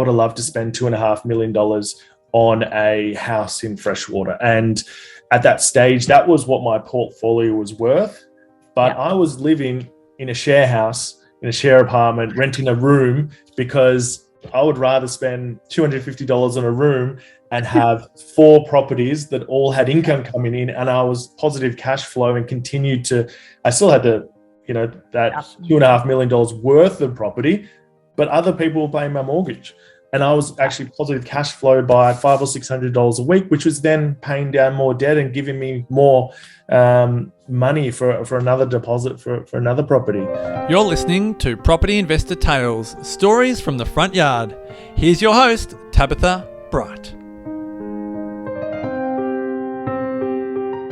would have loved to spend $2.5 million on a house in freshwater. And at that stage, that was what my portfolio was worth. But I was living in a share house, in a share apartment, renting a room, because I would rather spend $250 on a room and have 4 properties that all had income coming in, and I was positive cash flow and continued to, I still had to, that $2.5 million worth of property, but other people were paying my mortgage. And I was actually positive cash flow by $500 or $600 a week, which was then paying down more debt and giving me more money for another deposit for another property. You're listening to Property Investor Tales, stories from the front yard. Here's your host, Tabitha Bright.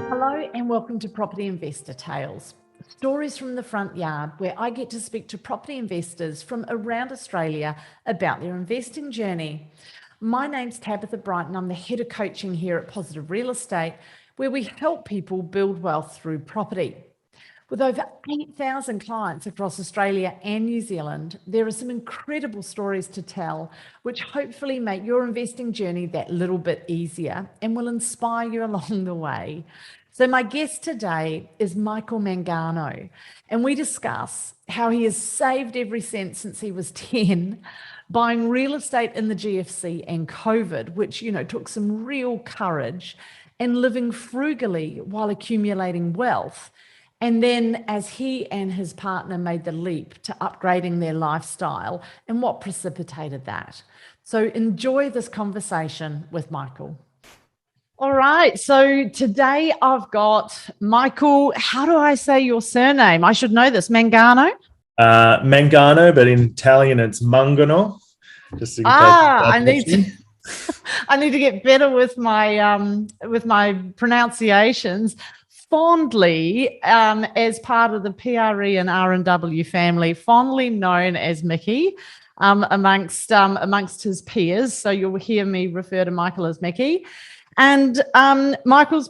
Hello and welcome to Property Investor Tales, stories from the front yard, where I get to speak to property investors from around Australia about their investing journey. My name's Tabitha Bright and I'm the head of coaching here at Positive Real Estate, where we help people build wealth through property. With over 8,000 clients across Australia and New Zealand, there are some incredible stories to tell, which hopefully make your investing journey that little bit easier and will inspire you along the way. So my guest today is Michael Mangano, and we discuss how he has saved every cent since he was 10, buying real estate in the GFC and COVID, which, took some real courage, and living frugally while accumulating wealth. And then as he and his partner made the leap to upgrading their lifestyle and what precipitated that. So enjoy this conversation with Michael. All right, so today I've got Michael. How do I say your surname? I should know this. Mangano? Mangano, but in Italian it's Mangano. Just in case I need to get better with my pronunciations. Fondly, as part of the PRE and R&W family, fondly known as Mickey, amongst his peers. So you'll hear me refer to Michael as Mickey. And Mickey's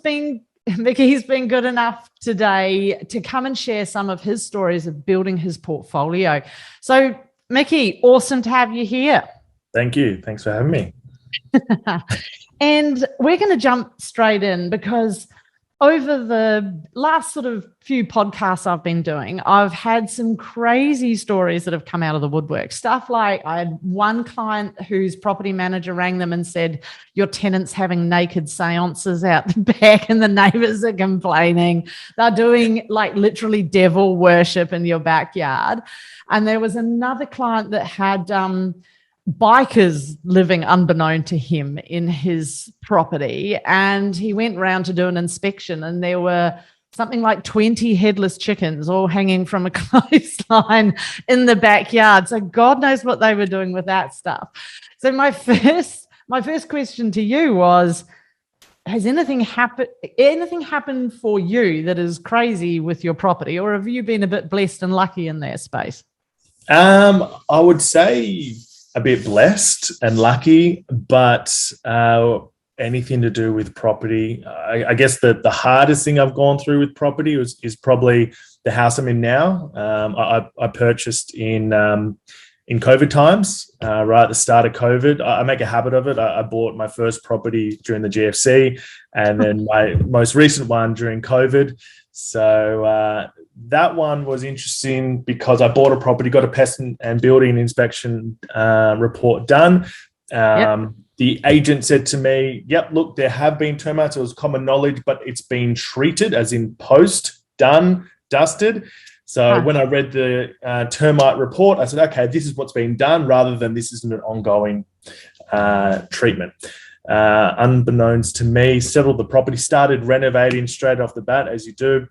been good enough today to come and share some of his stories of building his portfolio. So, Mickey, awesome to have you here. Thank you. Thanks for having me. And we're going to jump straight in, because over the last sort of few podcasts I've been doing, I've had some crazy stories that have come out of the woodwork. Stuff like, I had one client whose property manager rang them and said, your tenant's having naked seances out the back and the neighbors are complaining. They're doing like literally devil worship in your backyard. And there was another client that had bikers living unbeknown to him in his property, and he went round to do an inspection, and there were something like 20 headless chickens all hanging from a clothesline in the backyard. So God knows what they were doing with that stuff. So my first question to you was, has anything happened for you that is crazy with your property, or have you been a bit blessed and lucky in that space? I would say a bit blessed and lucky, but anything to do with property, I guess the hardest thing I've gone through with property is probably the house I'm in now. I purchased in COVID times, right at the start of COVID. I make a habit of it. I bought my first property during the GFC, and then my most recent one during COVID. So that one was interesting because I bought a property, got a pest and building inspection report done. The agent said to me, yep, look, there have been termites. It was common knowledge, but it's been treated, as in post, done, dusted. So when I read the termite report, I said, okay, this is what's been done, rather than this isn't an ongoing treatment. Unbeknownst to me, settled the property, started renovating straight off the bat, as you do,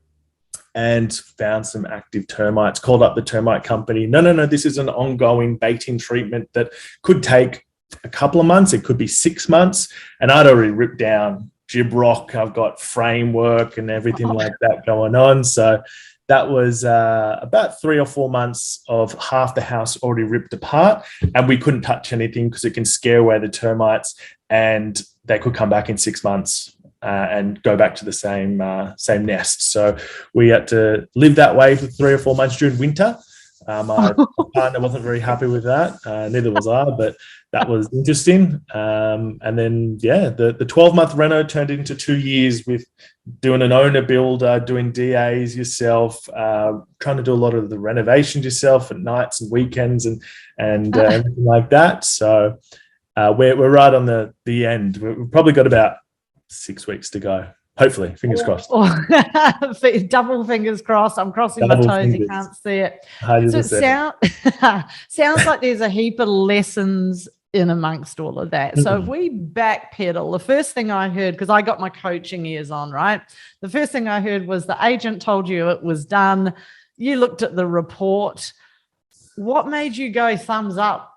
and found some active termites. Called up the termite company. No, this is an ongoing baiting treatment that could take a couple of months. It could be 6 months. And I'd already ripped down gibrock. I've got framework and everything like that going on. So that was about 3 or 4 months of half the house already ripped apart, and we couldn't touch anything because it can scare away the termites, and they could come back in 6 months and go back to the same nest. So we had to live that way for 3 or 4 months during winter. My partner wasn't very happy with that. Neither was I, but that was interesting. And then, the 12-month reno turned into 2 years with doing an owner builder, doing DAs yourself, trying to do a lot of the renovations yourself at nights and weekends and everything like that. So we're right on the end. We've probably got about 6 weeks to go. Hopefully, fingers crossed. Double fingers crossed. I'm crossing my toes. You can't see it. 100%. So it sounds like there's a heap of lessons in amongst all of that. So if we backpedal, the first thing I heard, because I got my coaching ears on, right? The first thing I heard was the agent told you it was done. You looked at the report. What made you go thumbs up?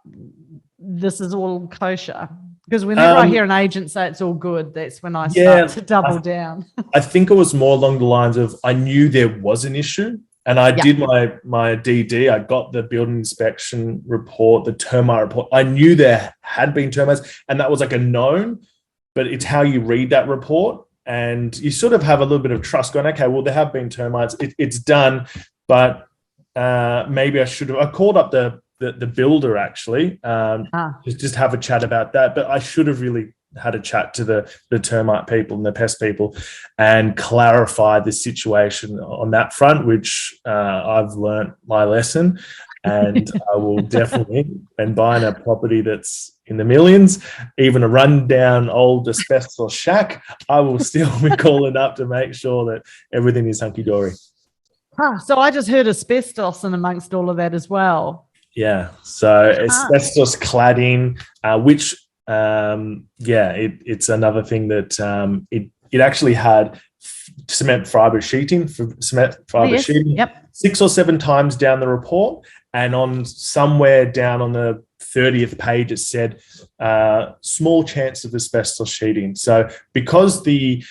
This is all kosher. Because whenever I hear an agent say it's all good, that's when I start to double down. I think it was more along the lines of I knew there was an issue, and I did my DD. I got the building inspection report, the termite report. I knew there had been termites, and that was like a known, but it's how you read that report, and you sort of have a little bit of trust going, okay, well, there have been termites. It's done, but maybe I should have. I called up the builder actually, just have a chat about that. But I should have really had a chat to the termite people and the pest people and clarify the situation on that front, which I've learnt my lesson. And I will definitely, when buying a property that's in the millions, even a rundown old asbestos shack, I will still be calling up to make sure that everything is hunky-dory. So I just heard asbestos in amongst all of that as well. Yeah, so asbestos cladding, which it's another thing that it actually had cement fiber sheeting sheeting 6 or 7 times down the report, and on somewhere down on the 30th page it said small chance of asbestos sheeting. So because the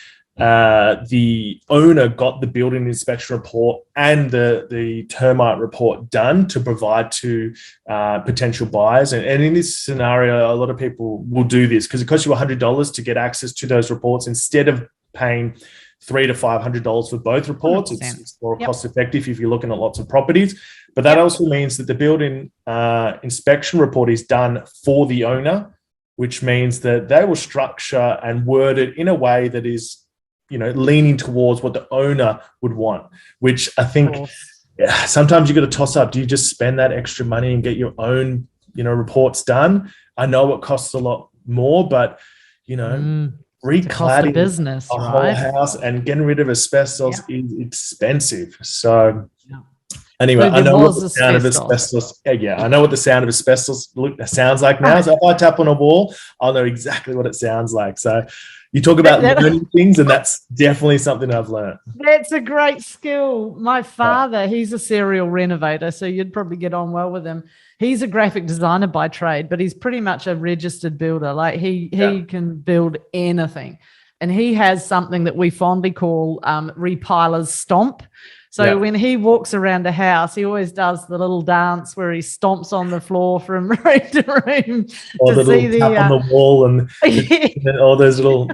owner got the building inspection report and the termite report done to provide to potential buyers. And in this scenario, a lot of people will do this because it costs you $100 to get access to those reports instead of paying $300 to $500 for both reports. It's more cost effective if you're looking at lots of properties. But that also means that the building inspection report is done for the owner, which means that they will structure and word it in a way that is leaning towards what the owner would want, which I think sometimes you got to toss up. Do you just spend that extra money and get your own, reports done? I know it costs a lot more, but, recladding business, a whole house and getting rid of asbestos is expensive. So anyway, I know what the sound of asbestos. I know what the sound of asbestos sounds like now. So if I tap on a wall, I'll know exactly what it sounds like. So you talk about learning things, and that's definitely something I've learned. That's a great skill. My father, he's a serial renovator, so you'd probably get on well with him. He's a graphic designer by trade, but he's pretty much a registered builder. Like he can build anything. And he has something that we fondly call repiler's stomp. So when he walks around the house, he always does the little dance where he stomps on the floor from room to room. Or the little tap on the wall and all those little,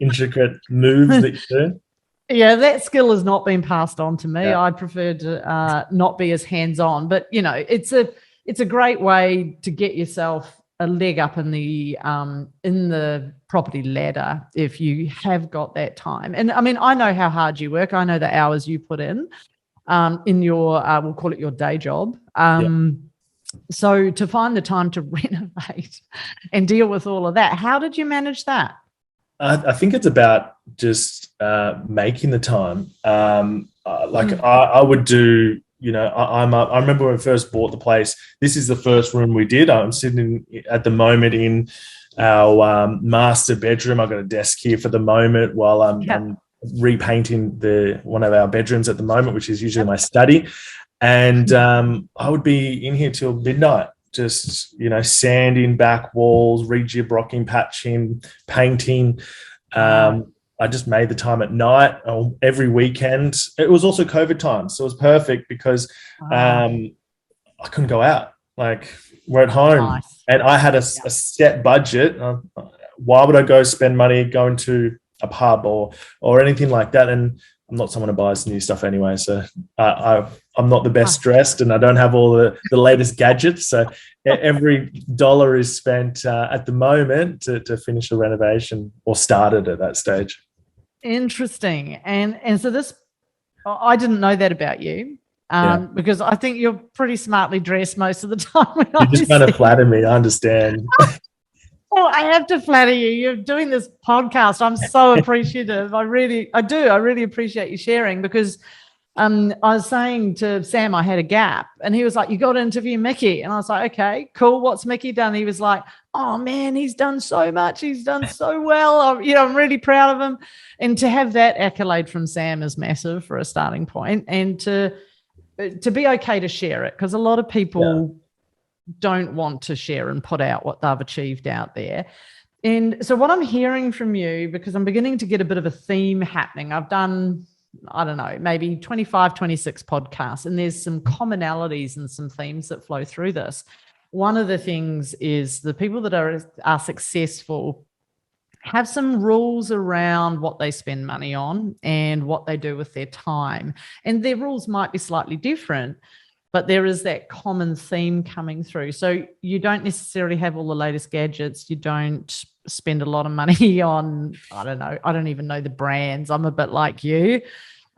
intricate moves that you do. Yeah, that skill has not been passed on to me. I'd prefer to not be as hands-on. But, it's a great way to get yourself a leg up in the property ladder if you have got that time. And I mean, I know how hard you work. I know the hours you put in your, we'll call it your day job. So to find the time to renovate and deal with all of that, how did you manage that? I think it's about just making the time. I would do, I remember when I first bought the place, this is the first room we did. I'm sitting at the moment in our master bedroom. I've got a desk here for the moment while I'm repainting one of our bedrooms at the moment, which is usually my study. And I would be in here till midnight, just, sanding back walls, re-gibrocking, patching, painting. I just made the time at night or every weekend. It was also COVID time, so it was perfect because I couldn't go out. Like, we're at home, and I had a set budget. Why would I go spend money going to a pub or anything like that? And I'm not someone who buys new stuff anyway, so I'm not the best dressed, and I don't have all the latest gadgets. So every dollar is spent at the moment to finish a renovation, or started at that stage. Interesting. And so this, I didn't know that about you, because I think you're pretty smartly dressed most of the time. You're just trying to flatter me. I understand. Oh, I have to flatter you. You're doing this podcast. I'm so appreciative. I really appreciate you sharing, because I was saying to Sam I had a gap, and he was like, you got to interview Mickey. And I was like, okay, cool. What's Mickey done? He was like, oh, man, he's done so much. He's done so well. I'm really proud of him. And to have that accolade from Sam is massive for a starting point, and to be okay to share it, because a lot of people don't want to share and put out what they've achieved out there. And so what I'm hearing from you, because I'm beginning to get a bit of a theme happening, I've done, I don't know, maybe 25, 26 podcasts, and there's some commonalities and some themes that flow through this. One of the things is the people that are successful have some rules around what they spend money on and what they do with their time. And their rules might be slightly different, but there is that common theme coming through. So you don't necessarily have all the latest gadgets. You don't spend a lot of money on, I don't know, I don't even know the brands. I'm a bit like you.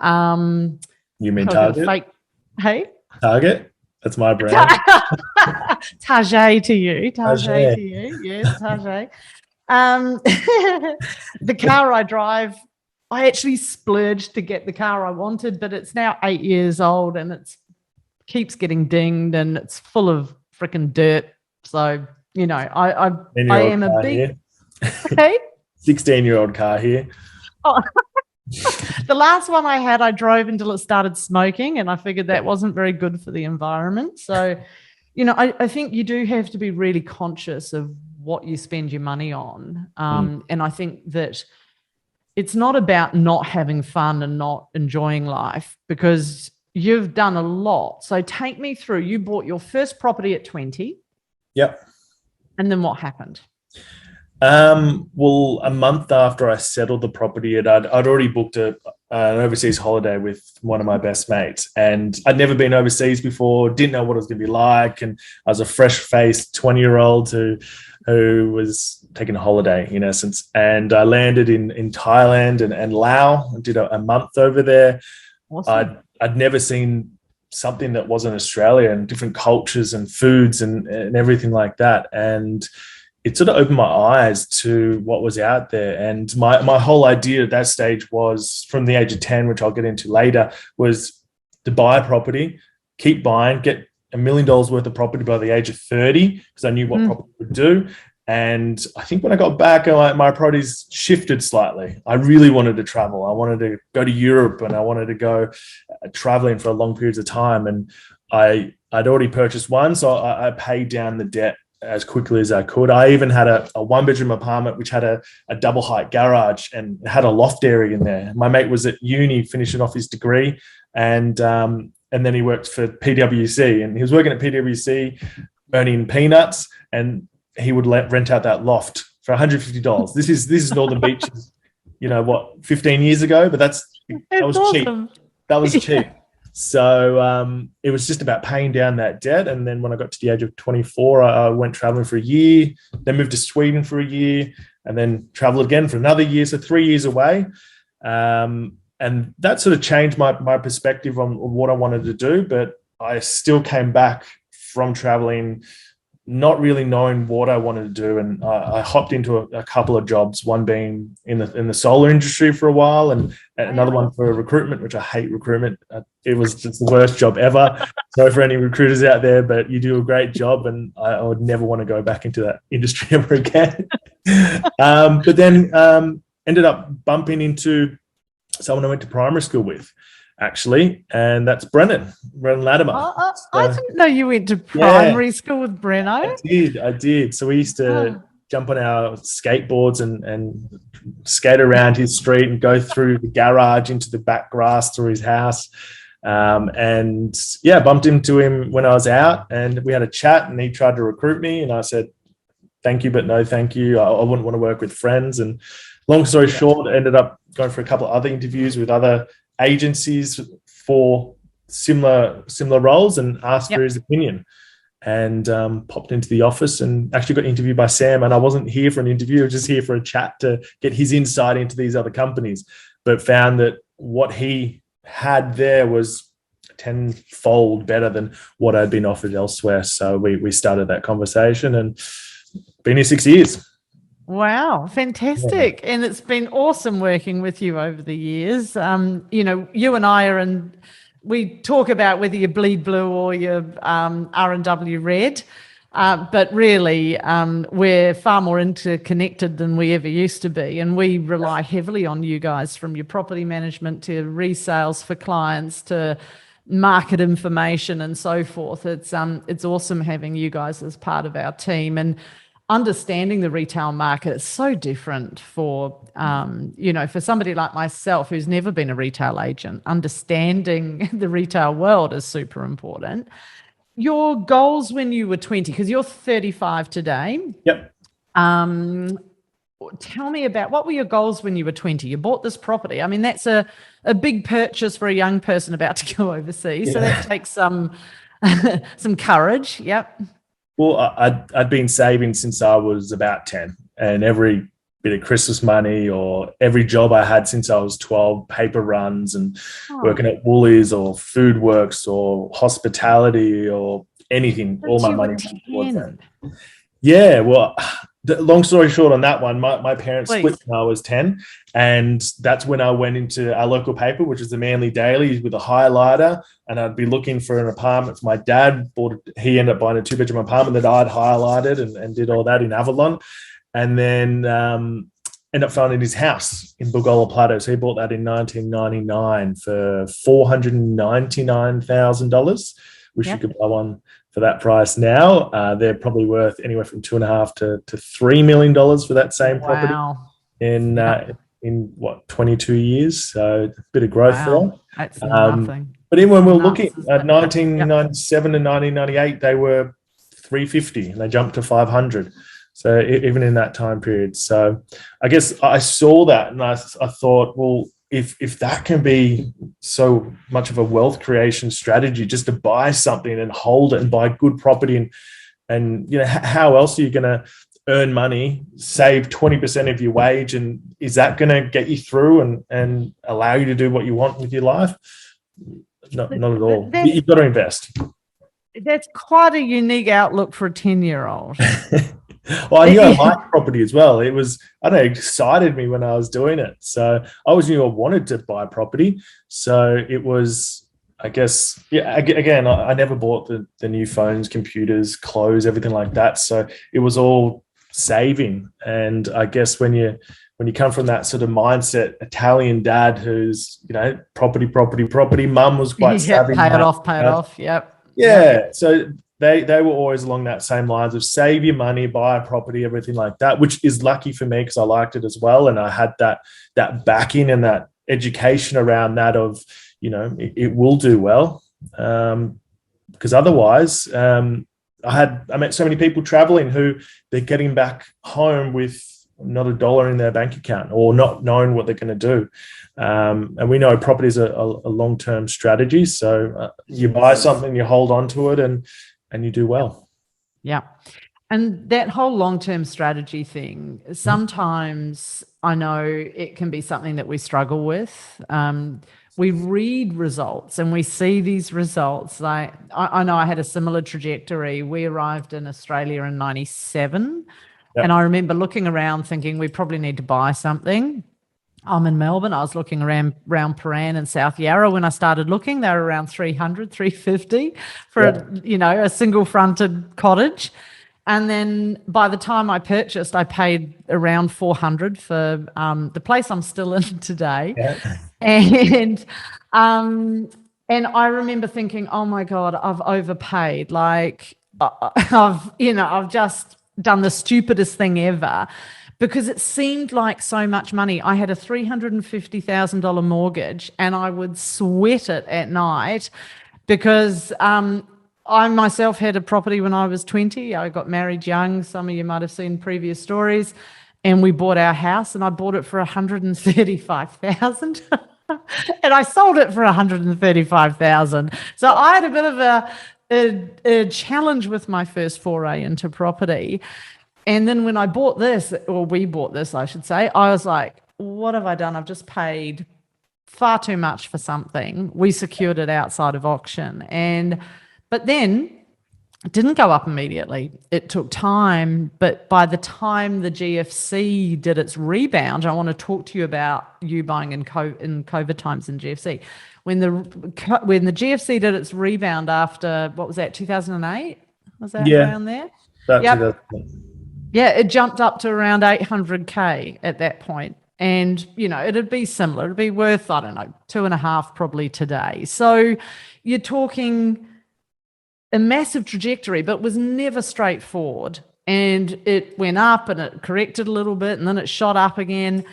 You mean Target? Hey? Target? That's my brand. Target to you. Target to you. Yes, Target. The car I drive, I actually splurged to get the car I wanted, but it's now 8 years old, and it's keeps getting dinged, and it's full of freaking dirt. So, I am a big 16-year-old car here. Oh. The last one I had, I drove until it started smoking, and I figured that wasn't very good for the environment. So, I think you do have to be really conscious of what you spend your money on. And I think that it's not about not having fun and not enjoying life, because you've done a lot. So take me through. You bought your first property at 20. Yep. And then what happened? Well, a month after I settled the property, I'd already booked an overseas holiday with one of my best mates, and I'd never been overseas before, didn't know what it was going to be like, and I was a fresh-faced 20-year-old who was taking a holiday, in essence. And I landed in Thailand and Laos. I did a month over there. Awesome. I'd never seen something that wasn't Australia, and different cultures and foods and everything like that. And it sort of opened my eyes to what was out there. And my whole idea at that stage was, from the age of 10, which I'll get into later, was to buy a property, keep buying, get $1 million worth of property by the age of 30, because I knew what property would do. And I think when I got back, my priorities shifted slightly. I really wanted to travel. I wanted to go to Europe, and I wanted to go traveling for long periods of time. And I'd already purchased one, so I paid down the debt as quickly as I could. I even had a 1-bedroom apartment which had a double height garage and had a loft area in there. My mate was at uni finishing off his degree, and then he worked for PwC, and he was working at PwC earning peanuts, and he would rent out that loft for $150. This is Northern Beaches, 15 years ago, but that was awesome. Cheap. That was cheap. So it was just about paying down that debt. And then when I got to the age of 24, I went traveling for a year, then moved to Sweden for a year, and then traveled again for another year. So 3 years away. And that sort of changed my perspective on what I wanted to do. But I still came back from traveling not really knowing what I wanted to do. And I hopped into a couple of jobs, one being in the solar industry for a while, and another one for recruitment, which I hate recruitment. It was just the worst job ever. Sorry for any recruiters out there, but you do a great job, and I would never want to go back into that industry ever again. But then ended up bumping into someone I went to primary school with, actually, and that's Brennan Latimer. I didn't know you went to primary school with Brenno. I did. So we used to jump on our skateboards and skate around his street and go through the garage into the back grass through his house. Bumped into him when I was out, and we had a chat, and he tried to recruit me, and I said, thank you, but no thank you. I wouldn't want to work with friends. And long story short, I ended up going for a couple of other interviews with other agencies for similar roles and asked for his opinion. And popped into the office and actually got interviewed by Sam. And I wasn't here for an interview, I was just here for a chat to get his insight into these other companies, but found that what he had there was tenfold better than what I'd been offered elsewhere. So we started that conversation and been here 6 years. Wow, fantastic. Yeah. And it's been awesome working with you over the years. You and I are we talk about whether you bleed blue or you're R&W red, but really we're far more interconnected than we ever used to be. And we rely heavily on you guys, from your property management to resales for clients to market information and so forth. It's awesome having you guys as part of our team, and understanding the retail market is so different for somebody like myself who's never been a retail agent. Understanding the retail world is super important. Your goals when you were 20, because you're 35 today. Yep. Tell me about, what were your goals when you were 20? You bought this property. I mean, that's a big purchase for a young person about to go overseas. Yeah. So that takes some courage. Yep. Well, I'd been saving since I was about 10, and every bit of Christmas money or every job I had since I was 12, paper runs and working at Woolies or Food Works or hospitality or anything, all my money went towards that. Yeah, well, long story short on that one, my parents split when I was 10, and that's when I went into our local paper, which is the Manly Daily, with a highlighter, and I'd be looking for an apartment for my dad. He ended up buying a 2-bedroom apartment that I'd highlighted and did all that in Avalon, and then ended up finding his house in Bugola Plateau. So he bought that in 1999 for $499,000. Wish you could buy one for that price now. They're probably worth anywhere from $2.5 to $3 million for that same property in 22 years. So a bit of growth there. That's nothing. But even when we were looking at 1997 and 1998, they were 350 and they jumped to 500. So even in that time period. So I guess I saw that and I thought, well, if that can be so much of a wealth creation strategy, just to buy something and hold it and buy good property, and how else are you going to earn money, save 20% of your wage, and is that going to get you through and allow you to do what you want with your life? Not at all. You've got to invest. That's quite a unique outlook for a 10-year-old. Well, I knew I liked property as well. It was, it excited me when I was doing it. So I always knew I wanted to buy property. So it was, I guess, again, I never bought the new phones, computers, clothes, everything like that. So it was all saving. And I guess when you come from that sort of mindset, Italian dad who's, property, mum was quite savvy. Pay it off. Yep. Yeah. So they were always along that same lines of save your money, buy a property, everything like that, which is lucky for me because I liked it as well. And I had that backing and that education around that of, it will do well. Because otherwise, I met so many people traveling who they're getting back home with not a dollar in their bank account or not knowing what they're going to do. And we know property is a long-term strategy. So you buy something, you hold on to it and you do well. Yeah. And that whole long-term strategy thing, sometimes I know it can be something that we struggle with. We read results and we see these results. Like I know I had a similar trajectory. We arrived in Australia in 97. Yep. And I remember looking around thinking we probably need to buy something. I'm in Melbourne. I was looking around Paran and South Yarra. When I started looking, they were around 300, 350 for a single fronted cottage. And then by the time I purchased, I paid around 400 for the place I'm still in today. Yeah. And I remember thinking, oh my God, I've overpaid. Like I've just done the stupidest thing ever. Because it seemed like so much money. I had a $350,000 mortgage and I would sweat it at night because I myself had a property when I was 20. I got married young. Some of you might have seen previous stories. And we bought our house, and I bought it for 135,000. And I sold it for 135,000. So I had a bit of a challenge with my first foray into property. And then when I bought this, or we bought this, I should say, I was like, what have I done? I've just paid far too much for something. We secured it outside of auction. But then it didn't go up immediately. It took time. But by the time the GFC did its rebound, I want to talk to you about you buying in COVID times in GFC. When the GFC did its rebound after, what was that, 2008? Was that around there? Yep. Yeah, it jumped up to around 800K at that point. And, it'd be similar. It'd be worth, I don't know, 2.5 probably today. So you're talking a massive trajectory, but was never straightforward. And it went up and it corrected a little bit and then it shot up again.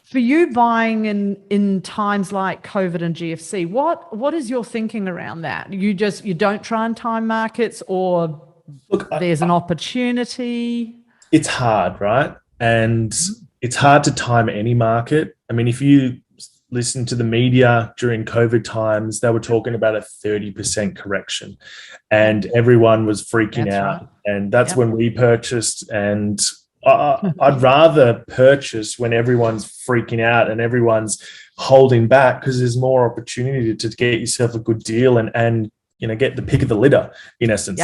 For you buying in times like COVID and GFC, what is your thinking around that? You don't try and time markets, or there's an opportunity? It's hard, right? And it's hard to time any market. I mean, if you listen to the media during COVID times, they were talking about a 30% correction and everyone was freaking out. Right. And that's when we purchased. And I'd rather purchase when everyone's freaking out and everyone's holding back, because there's more opportunity to get yourself a good deal and get the pick of the litter, in essence,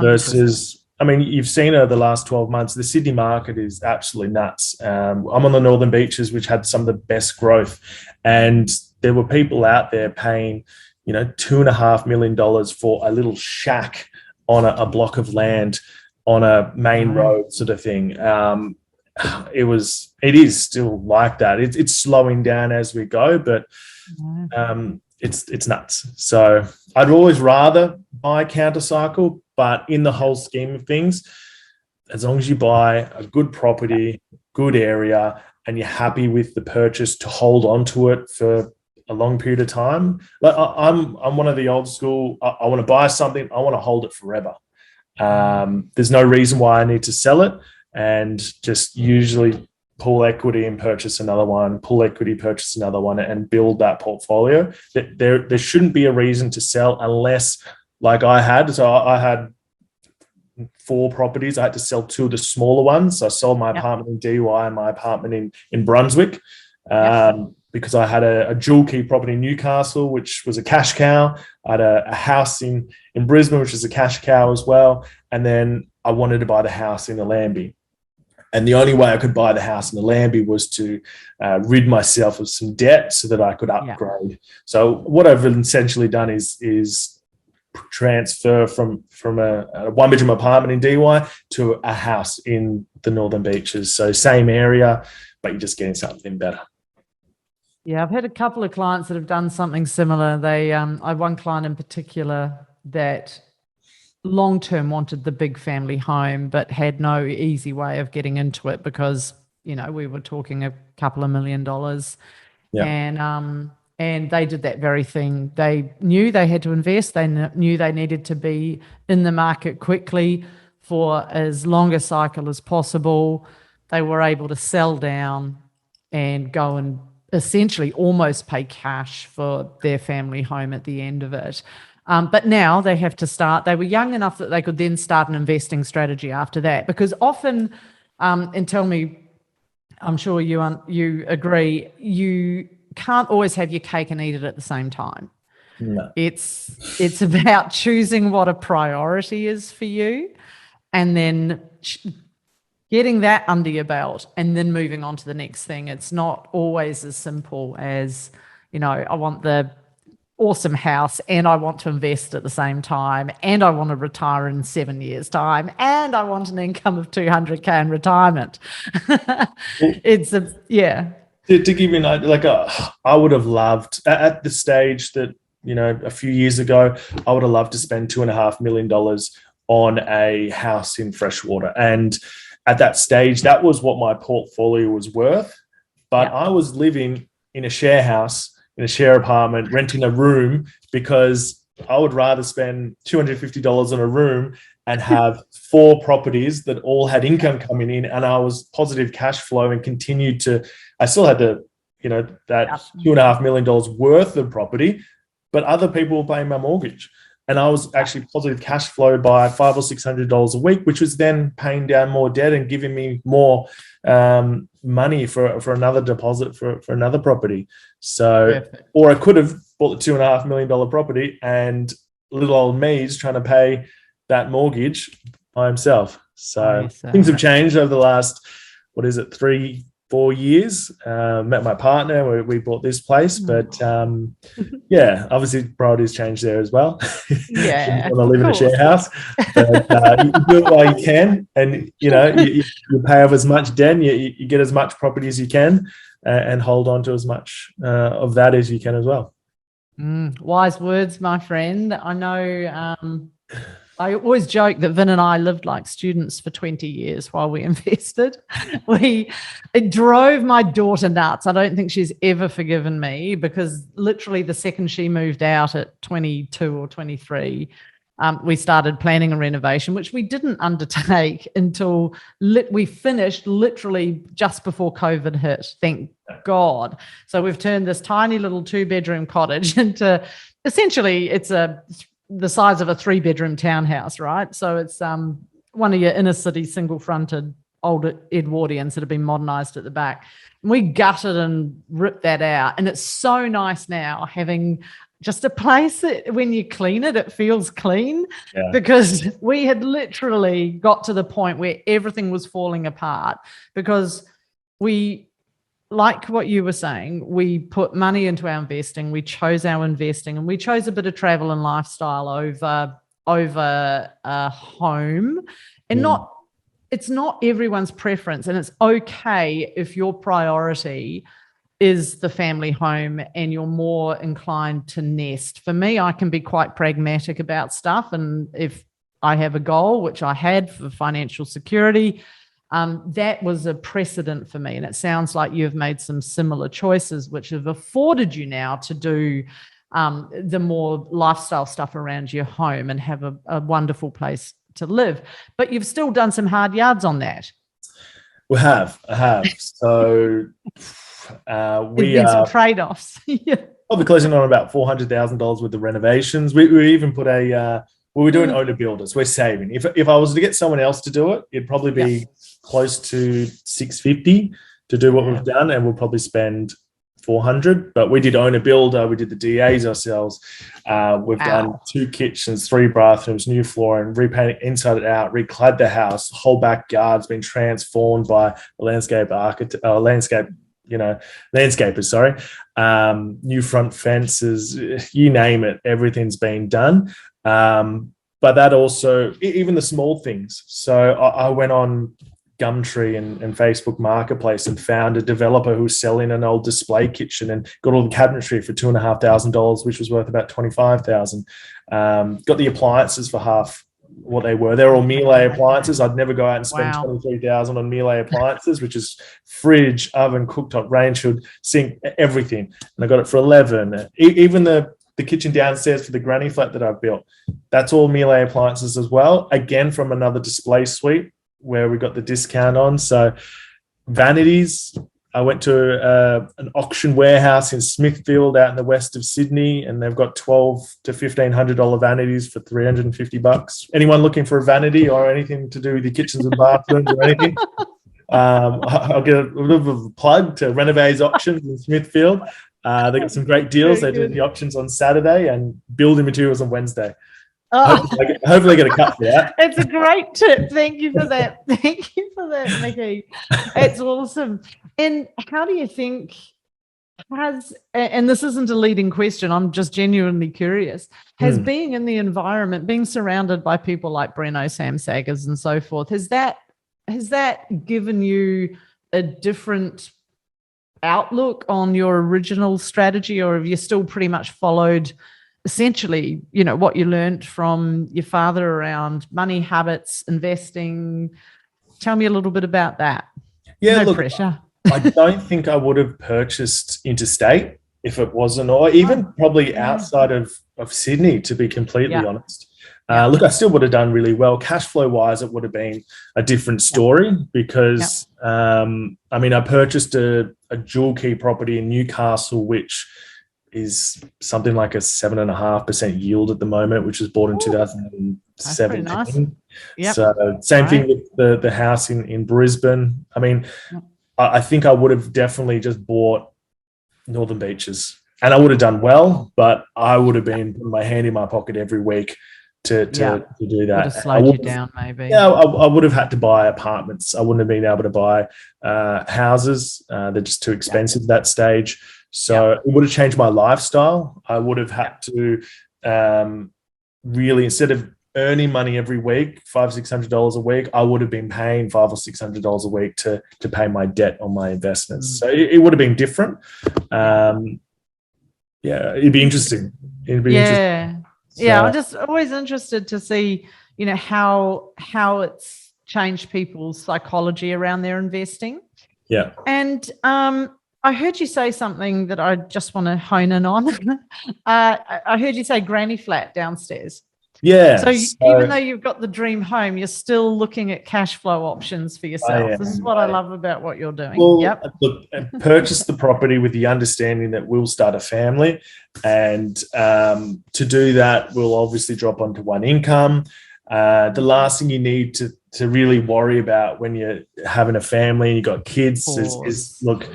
versus, I mean, you've seen over the last 12 months, the Sydney market is absolutely nuts. I'm on the Northern Beaches, which had some of the best growth. And there were people out there paying, $2.5 million for a little shack on a block of land on a main road sort of thing. It is still like that. It's slowing down as we go, but it's nuts. So I'd always rather buy counter cycle, but in the whole scheme of things, as long as you buy a good property, good area, and you're happy with the purchase to hold on to it for a long period of time. Like I'm one of the old school. I want to buy something. I want to hold it forever. There's no reason why I need to sell it, and just usually pull equity and purchase another one, pull equity, purchase another one, and build that portfolio. There shouldn't be a reason to sell unless, like I had. So I had 4 properties. I had to sell 2 of the smaller ones. So I sold my apartment in DY and my apartment in Brunswick, because I had a dual key property in Newcastle, which was a cash cow. I had a house in Brisbane, which is a cash cow as well. And then I wanted to buy the house in Allambie. And the only way I could buy the house in Allambie was to rid myself of some debt so that I could upgrade. So what I've essentially done is transfer from a 1-bedroom apartment in DY to a house in the Northern Beaches. So same area, but you're just getting something better. Yeah, I've had a couple of clients that have done something similar. I have one client in particular that long-term wanted the big family home, but had no easy way of getting into it because, we were talking a couple of $1 million. And they did that very thing. They knew they had to invest. They knew they needed to be in the market quickly for as long a cycle as possible. They were able to sell down and go and essentially almost pay cash for their family home at the end of it. But now they have to start. They were young enough that they could then start an investing strategy after that, because often, and tell me, I'm sure you agree, you can't always have your cake and eat it at the same time. No. It's about choosing what a priority is for you, and then getting that under your belt, and then moving on to the next thing. It's not always as simple as, I want the awesome house and I want to invest at the same time, and I want to retire in 7 years' time, and I want an income of 200K in retirement. To give you an idea, I would have loved at the stage that, a few years ago, I would have loved to spend $2.5 million on a house in Freshwater. And at that stage, that was what my portfolio was worth. But I was living in a share house, in a share apartment, renting a room, because I would rather spend $250 on a room and have 4 properties that all had income coming in, and I was positive cash flow and continued to. I still had that $2.5 million worth of property, but other people were paying my mortgage. And I was actually positive cash flow by $500 or $600 a week, which was then paying down more debt and giving me more money for another deposit for another property. So, perfect. Or I could have bought the $2.5 million property, and little old me's trying to pay that mortgage by himself. So things have changed over the last, 3-4 years. Met my partner, we bought this place, but obviously priorities change there as well. Yeah, you want to live in a share house, but you do it while you can, and you pay off as much debt, you get as much property as you can, and hold on to as much of that as you can as well. Wise words, my friend. I know. I always joke that Vin and I lived like students for 20 years while we invested. It drove my daughter nuts. I don't think she's ever forgiven me, because literally the second she moved out at 22 or 23, we started planning a renovation, which we didn't undertake until we finished literally just before COVID hit. Thank God. So we've turned this tiny little 2-bedroom cottage into, essentially, it's the size of a 3-bedroom townhouse, right? So it's one of your inner city single-fronted old Edwardians that have been modernised at the back. And we gutted and ripped that out, and it's so nice now having just a place that when you clean it, it feels clean, because we had literally got to the point where everything was falling apart, because we, like what you were saying, we put money into our investing, we chose our investing, and we chose a bit of travel and lifestyle over a home. And it's not everyone's preference, and it's okay if your priority is the family home and you're more inclined to nest. For me, I can be quite pragmatic about stuff, and if I have a goal, which I had for financial security, that was a precedent for me. And it sounds like you've made some similar choices, which have afforded you now to do the more lifestyle stuff around your home and have a wonderful place to live. But you've still done some hard yards on that. I have. So we been some trade-offs. I'll be closing on about $400,000 with the renovations. We even put we're doing owner builders. We're saving. If I was to get someone else to do it, it'd probably be close to $650 to do what we've done, and we'll probably spend $400. But we did owner builder. We did the DAs ourselves. We've done 2 kitchens, 3 bathrooms, new flooring, repainted inside and out, reclad the house. The whole backyard's been transformed by a landscapers, new front fences, you name it, everything's been done. But that also, even the small things. So I went on Gumtree and Facebook Marketplace and found a developer who was selling an old display kitchen and got all the cabinetry for $2,500, which was worth about $25,000. Got the appliances for half what they were. They're all Miele appliances. I'd never go out and spend $23,000 on Miele appliances, which is fridge, oven, cooktop, range hood, sink, everything. And I got it for $11,000. Even the kitchen downstairs for the granny flat that I've built, that's all Miele appliances as well. Again, from another display suite where we got the discount on. So vanities, I went to an auction warehouse in Smithfield out in the west of Sydney, and they've got $1,200 to $1,500 vanities for $350. Anyone looking for a vanity or anything to do with your kitchens and bathrooms or anything? I'll get a little bit of a plug to Renovays Auctions in Smithfield. They got some great deals. They do the auctions on Saturday and building materials on Wednesday. Hopefully I get a cut for that. It's a great tip. Thank you for that. Thank you for that, Mickey. It's awesome. And how do you think and this isn't a leading question, I'm just genuinely curious, has being in the environment, being surrounded by people like Breno, Sam Saggers and so forth, has that given you a different outlook on your original strategy, or have you still pretty much followed essentially, what you learned from your father around money habits, investing? Tell me a little bit about that. Yeah, no pressure. I don't think I would have purchased interstate if it wasn't, or even probably outside of Sydney, to be completely honest. Look, I still would have done really well. Cash flow wise, it would have been a different story because, I mean, I purchased a dual key property in Newcastle, which is something like a 7.5% yield at the moment, which was bought in 2017. Nice. So same thing with the house in Brisbane. I mean, I think I would have definitely just bought Northern Beaches, and I would have done well, but I would have been putting my hand in my pocket every week to do that. Would have slowed you down, maybe. Yeah, I would have had to buy apartments. I wouldn't have been able to buy houses. They're just too expensive at that stage. So it would have changed my lifestyle. I would have had to really, instead of earning money every week, $500-600 a week, I would have been paying $500 or $600 a week to pay my debt on my investments. So it would have been different. It'd be interesting. Interesting. So, I'm just always interested to see, how it's changed people's psychology around their investing. Yeah. And I heard you say something that I just want to hone in on. I heard you say granny flat downstairs. Yeah. So even though you've got the dream home, you're still looking at cash flow options for yourself. This is what I love about what you're doing. Well, look, purchase the property with the understanding that we'll start a family, and to do that, we'll obviously drop onto one income. The last thing you need to really worry about when you're having a family and you've got kids is look,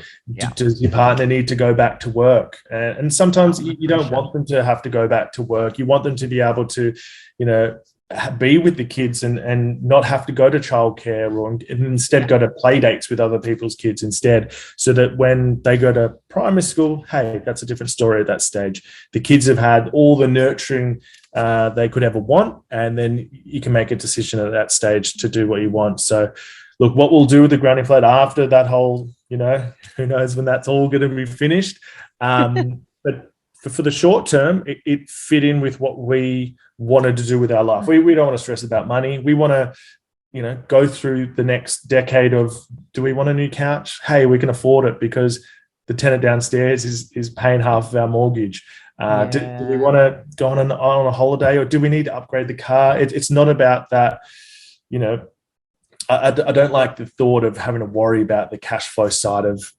does your partner need to go back to work? And sometimes you don't want them to have to go back to work. You want them to be able to, be with the kids and not have to go to childcare, or instead go to play dates with other people's kids instead, so that when they go to primary school, hey, that's a different story at that stage. The kids have had all the nurturing they could ever want, and then you can make a decision at that stage to do what you want. So look, what we'll do with the granny flat after that whole, who knows when that's all going to be finished. But for the short term, it fit in with what we wanted to do with our life. We don't want to stress about money. We want to, go through the next decade of, do we want a new couch? Hey, we can afford it because the tenant downstairs is paying half of our mortgage. Do we want to go on a holiday, or do we need to upgrade the car? It's not about that. I don't like the thought of having to worry about the cash flow side of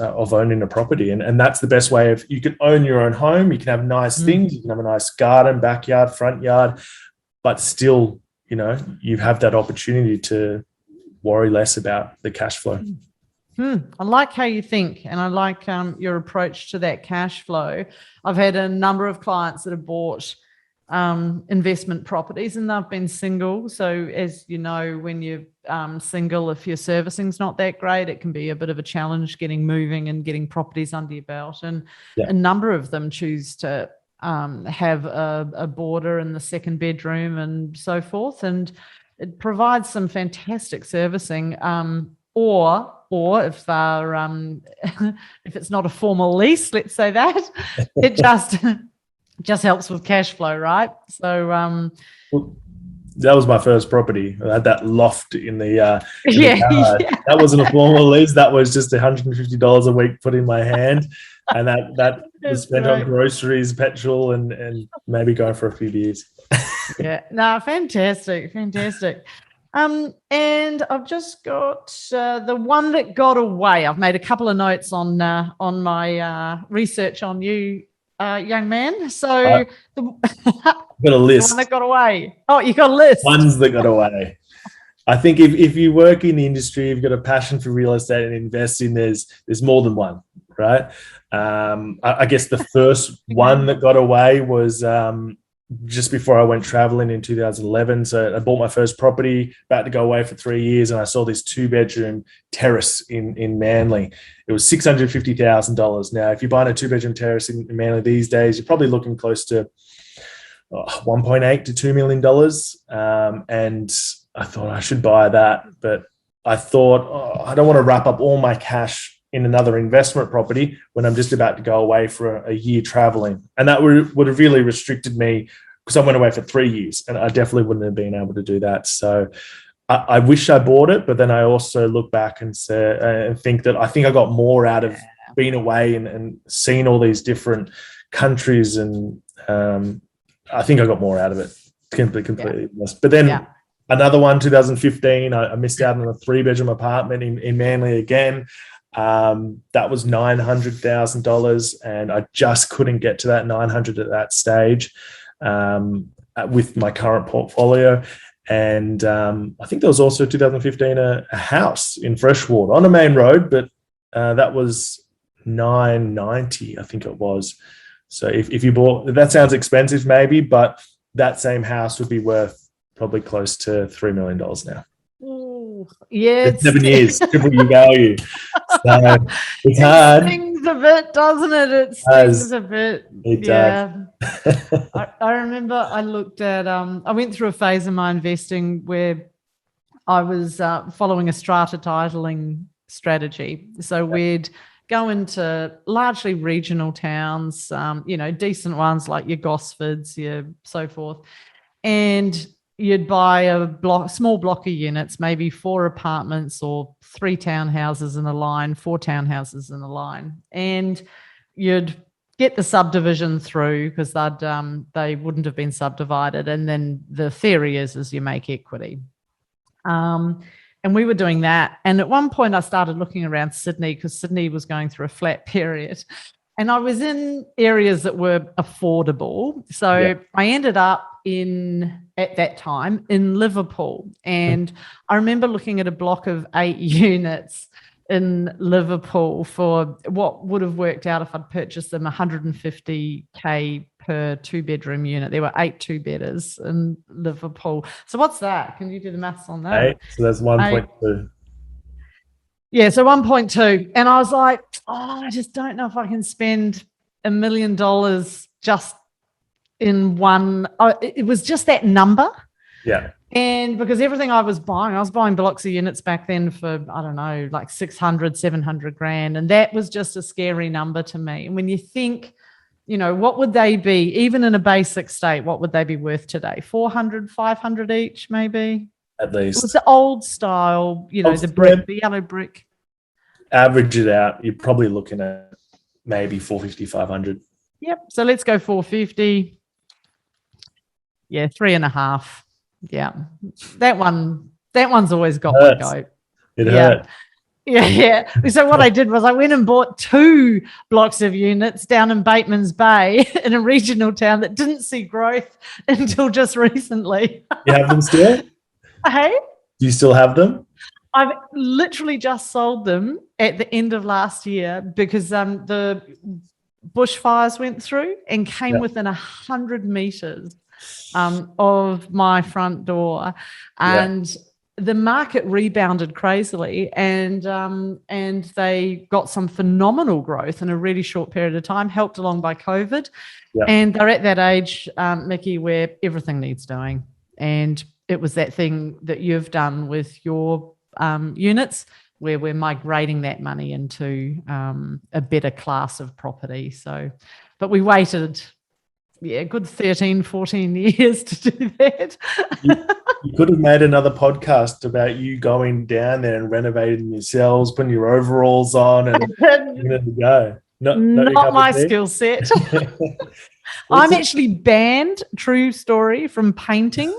owning a property, and that's the best way of, you can own your own home, you can have nice things, you can have a nice garden, backyard, front yard, but still, you have that opportunity to worry less about the cash flow. I like how you think, and I like your approach to that cash flow. I've had a number of clients that have bought investment properties, and they've been single. So as you know, when you're single, if your servicing's not that great, it can be a bit of a challenge getting moving and getting properties under your belt. And a number of them choose to have a boarder in the second bedroom and so forth, and it provides some fantastic servicing. Or if they're if it's not a formal lease, let's say that, it just helps with cash flow, right? So well, that was my first property. I had that loft in the That wasn't a formal lease. That was just $150 a week put in my hand, and that was spent on groceries, petrol, and maybe going for a few beers. Fantastic. And I've just got the one that got away. I've made a couple of notes on my research on you, young man. So got a list. The one that got away. Oh, you got a list. Ones that got away. I think if you work in the industry, you've got a passion for real estate and investing, there's more than one, right? I guess the first one that got away was just before I went traveling in 2011. So I bought my first property, about to go away for 3 years, and I saw this 2-bedroom terrace in Manly. It was $650,000. Now, if you're buying a 2-bedroom terrace in Manly these days, you're probably looking close to $1.8 to $2 million. And I thought I should buy that, but I thought, I don't want to wrap up all my cash in another investment property when I'm just about to go away for a year traveling. And that would have really restricted me, because I went away for 3 years and I definitely wouldn't have been able to do that. So I wish I bought it, but then I also look back and say, and think that I got more out of been away and seen all these different countries, and I think I got more out of it. Completely honest. But then another one, 2015, I missed out on a 3-bedroom apartment in Manly again. That was $900,000, and I just couldn't get to that 900 at that stage with my current portfolio. And I think there was also 2015 a house in Freshwater on a main road, but that was $990, I think it was. So if you bought, that sounds expensive maybe, but that same house would be worth probably close to $3 million now. Ooh, yeah, it's 7 years, triple your value. So it's hard. It stings a bit, doesn't it? It stings a bit. It does. I remember I looked at, I went through a phase of my investing where I was following a strata titling strategy. So we'd go into largely regional towns, decent ones like your Gosfords, your so forth, and you'd buy a small block of units, maybe 4 apartments or 3 townhouses in a line, 4 townhouses in a line, and you'd get the subdivision through because they wouldn't have been subdivided, and then the theory is you make equity. And we were doing that. And at one point I started looking around Sydney because Sydney was going through a flat period. And I was in areas that were affordable. So I ended up at that time in Liverpool. And I remember looking at a block of 8 units in Liverpool for what would have worked out if I'd purchased them $150K per 2-bedroom unit. There were 8 2-bedders in Liverpool. So what's that? Can you do the maths on that? 8, so that's 1.2. Yeah, so 1.2. And I was like, I just don't know if I can spend $1 million just in one. It was just that number. Yeah. And because everything I was buying blocks of units back then for, I don't know, like 600, 700 grand. And that was just a scary number to me. And when you think, what would they be, even in a basic state, what would they be worth today? 400, 500 each, maybe? At least. It was the old style, the brick, the yellow brick. Average it out, you're probably looking at maybe 450, 500. Yep. So let's go 450. Yeah, 3.5. Yeah. That one's always got my goat. It hurt. Yeah. So what I did was I went and bought 2 blocks of units down in Bateman's Bay in a regional town that didn't see growth until just recently. You have them still? Hey? Do you still have them? I've literally just sold them at the end of last year because the bushfires went through and came within 100 meters of my front door, and the market rebounded crazily, and they got some phenomenal growth in a really short period of time, helped along by COVID. And they're at that age, Mickey, where everything needs doing. And it was that thing that you've done with your units where we're migrating that money into a better class of property. So, but we waited a good 13, 14 years to do that. You could have made another podcast about you going down there and renovating yourselves, putting your overalls on and giving it a go. Not my skill set. I'm actually banned, true story, from painting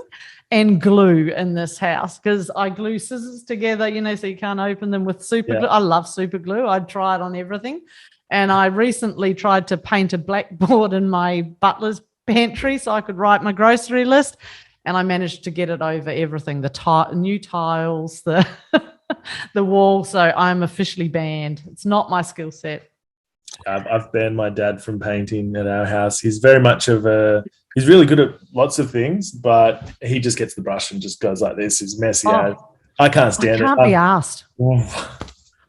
and glue in this house because I glue scissors together, so you can't open them with super glue. I love super glue. I'd try it on everything. And I recently tried to paint a blackboard in my butler's pantry so I could write my grocery list. And I managed to get it over everything, the new tiles, the wall. So I'm officially banned. It's not my skill set. I've banned my dad from painting at our house. He's very much he's really good at lots of things, but he just gets the brush and just goes like this. He's messy as. I can't stand it. I can't be asked.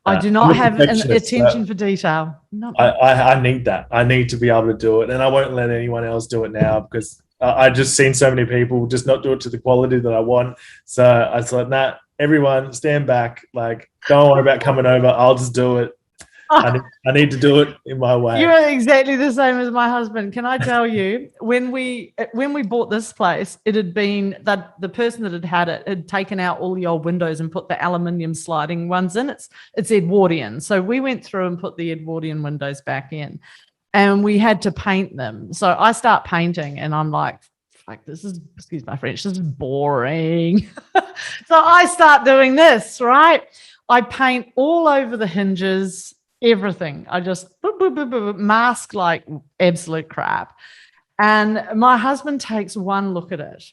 I do not have an attention for detail. I need that. I need to be able to do it, and I won't let anyone else do it now because I just seen so many people just not do it to the quality that I want. So I was like, nah, everyone stand back. Like, don't worry about coming over. I'll just do it. I need to do it in my way. You're exactly the same as my husband. Can I tell you, when we bought this place, it had been that the person that had it had taken out all the old windows and put the aluminium sliding ones in. It's Edwardian. So we went through and put the Edwardian windows back in, and we had to paint them. So I start painting and I'm like, this is, excuse my French, this is boring. So I start doing this, right? I paint all over the hinges, everything. I just mask like absolute crap. And my husband takes one look at it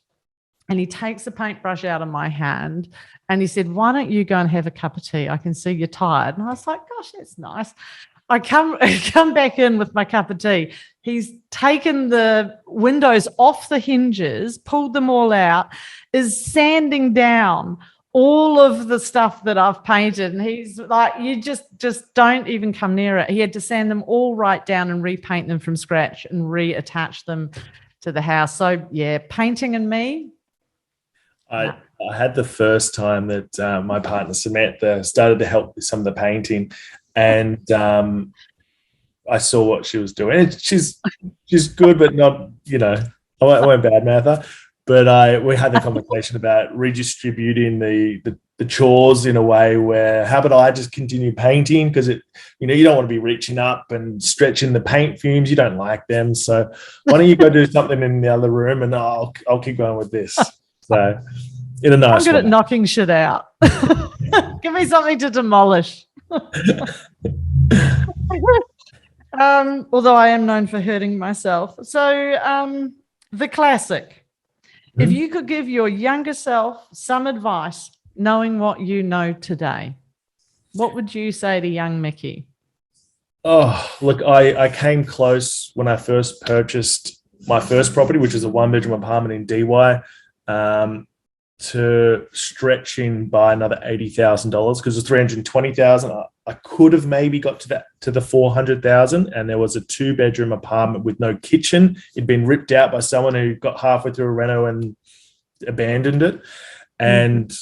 and he takes the paintbrush out of my hand and he said, why don't you go and have a cup of tea? I can see you're tired. And I was like, gosh, that's nice. I come back in with my cup of tea. He's taken the windows off the hinges, pulled them all out, is sanding down all of the stuff that I've painted. And he's like, you just don't even come near it. He had to sand them all right down and repaint them from scratch and reattach them to the house. So yeah, painting and me. I had the first time that my partner Samantha started to help with some of the painting, and I saw what she was doing. And she's good, but not, I won't badmouth her. But we had the conversation about redistributing the chores in a way where, how about I just continue painting, because you don't want to be reaching up and stretching the paint fumes. You don't like them, so why don't you go do something in the other room, and I'll keep going with this. So in a nice way. I'm good at knocking shit out. Give me something to demolish. Although I am known for hurting myself. So the classic. If you could give your younger self some advice, knowing what you know today, what would you say to young Mickey? Oh, look, I came close when I first purchased my first property, which is a 1-bedroom apartment in DY, to stretching by another $80,000, because it was $320,000. I could have maybe got to the $400,000, and there was a 2-bedroom apartment with no kitchen. It'd been ripped out by someone who got halfway through a reno and abandoned it. And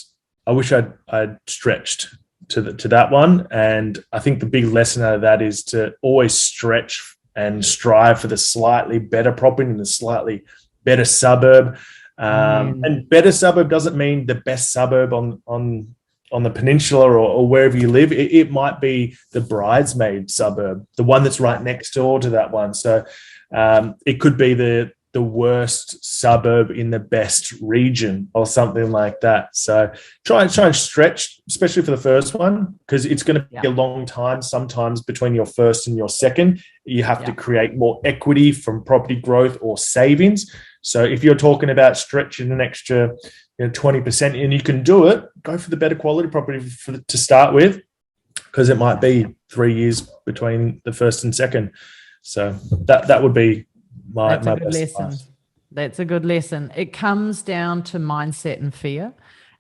I wish I'd stretched to that one. And I think the big lesson out of that is to always stretch and strive for the slightly better property in the slightly better suburb. And better suburb doesn't mean the best suburb on the peninsula or wherever you live. It might be the bridesmaid suburb, the one that's right next door to that one. So it could be the worst suburb in the best region or something like that. So try and stretch, especially for the first one, because it's going to be a long time sometimes between your first and your second. You have to create more equity from property growth or savings. So if you're talking about stretching an extra 20%, and you can do it, go for the better quality property to start with, because it might be 3 years between the first and second. So that would be my best advice. That's a good lesson. It comes down to mindset and fear.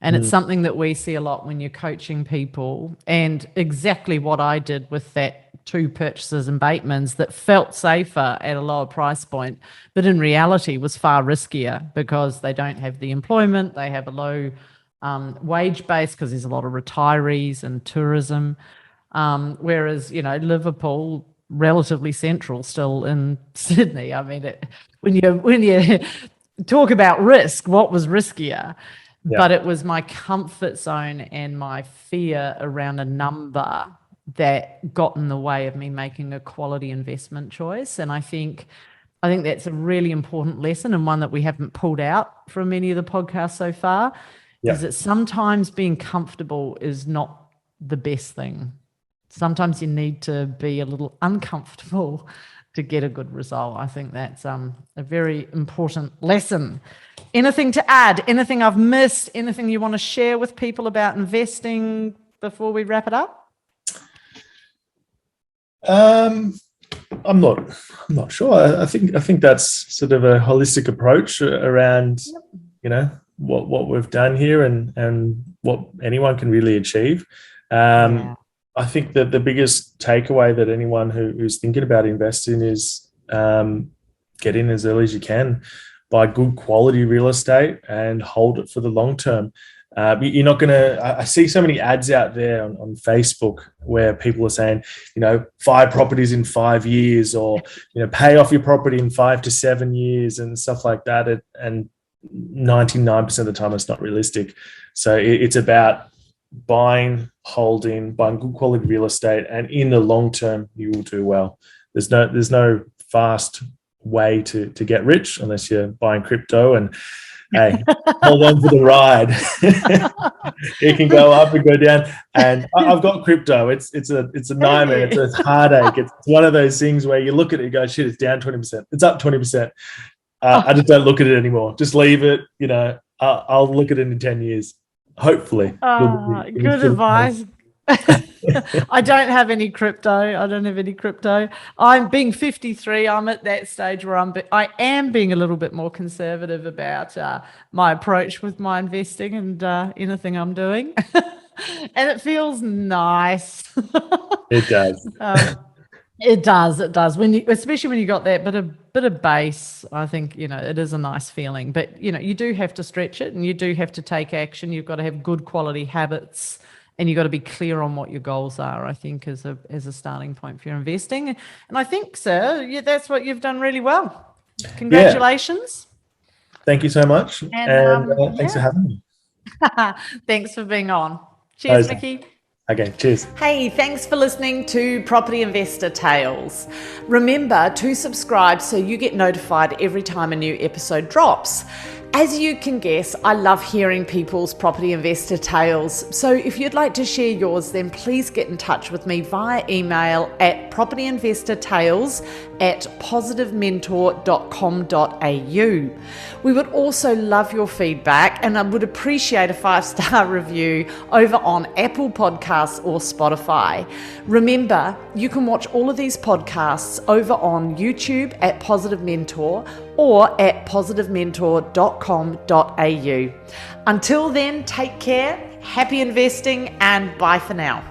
And it's something that we see a lot when you're coaching people, and exactly what I did with that 2 purchases in Bateman's that felt safer at a lower price point, but in reality was far riskier, because they don't have the employment, they have a low wage base because there's a lot of retirees and tourism, whereas Liverpool, relatively central still in Sydney. I mean, when you talk about risk, what was riskier? Yeah. But it was my comfort zone and my fear around a number that got in the way of me making a quality investment choice. And I think that's a really important lesson, and one that we haven't pulled out from many of the podcasts so far, is that sometimes being comfortable is not the best thing. Sometimes you need to be a little uncomfortable to get a good result. I think that's a very important lesson. Anything to add? Anything I've missed? Anything you want to share with people about investing before we wrap it up? I'm not sure. I think that's sort of a holistic approach around, what we've done here and what anyone can really achieve. I think that the biggest takeaway that anyone who's thinking about investing is get in as early as you can, buy good quality real estate and hold it for the long term. You're not going to, I see so many ads out there on Facebook where people are saying, 5 properties in 5 years, or, pay off your property in 5 to 7 years and stuff like that. And 99% of the time it's not realistic. So it's about buying, holding, buying good quality real estate, and in the long term, you will do well. There's no fast way to get rich unless you're buying crypto, and hey, hold on for the ride. It can go up and go down. And I've got crypto. It's a nightmare. It's a heartache. It's one of those things where you look at it and go, shit, it's down 20%. It's up 20%. I just don't look at it anymore. Just leave it. I'll look at it in 10 years. Hopefully. Good advice. I don't have any crypto. I'm being 53. I'm at that stage where I am being a little bit more conservative about my approach with my investing and anything I'm doing. And it feels nice. It does. It does. Especially when you got that bit of base, I think, it is a nice feeling. But, you do have to stretch it, and you do have to take action. You've got to have good quality habits, and you've got to be clear on what your goals are, I think, as a starting point for your investing. And I think, sir, that's what you've done really well. Congratulations. Yeah. Thank you so much. And thanks for having me. Thanks for being on. Cheers, Vicky. Okay, cheers. Hey, thanks for listening to Property Investor Tales. Remember to subscribe so you get notified every time a new episode drops. As you can guess, I love hearing people's property investor tales. So if you'd like to share yours, then please get in touch with me via email at propertyinvestortales@positivementor.com.au. We would also love your feedback, and I would appreciate a 5-star review over on Apple Podcasts or Spotify. Remember, you can watch all of these podcasts over on YouTube at Positive Mentor or at positivementor.com.au. Until then, take care, happy investing, and bye for now.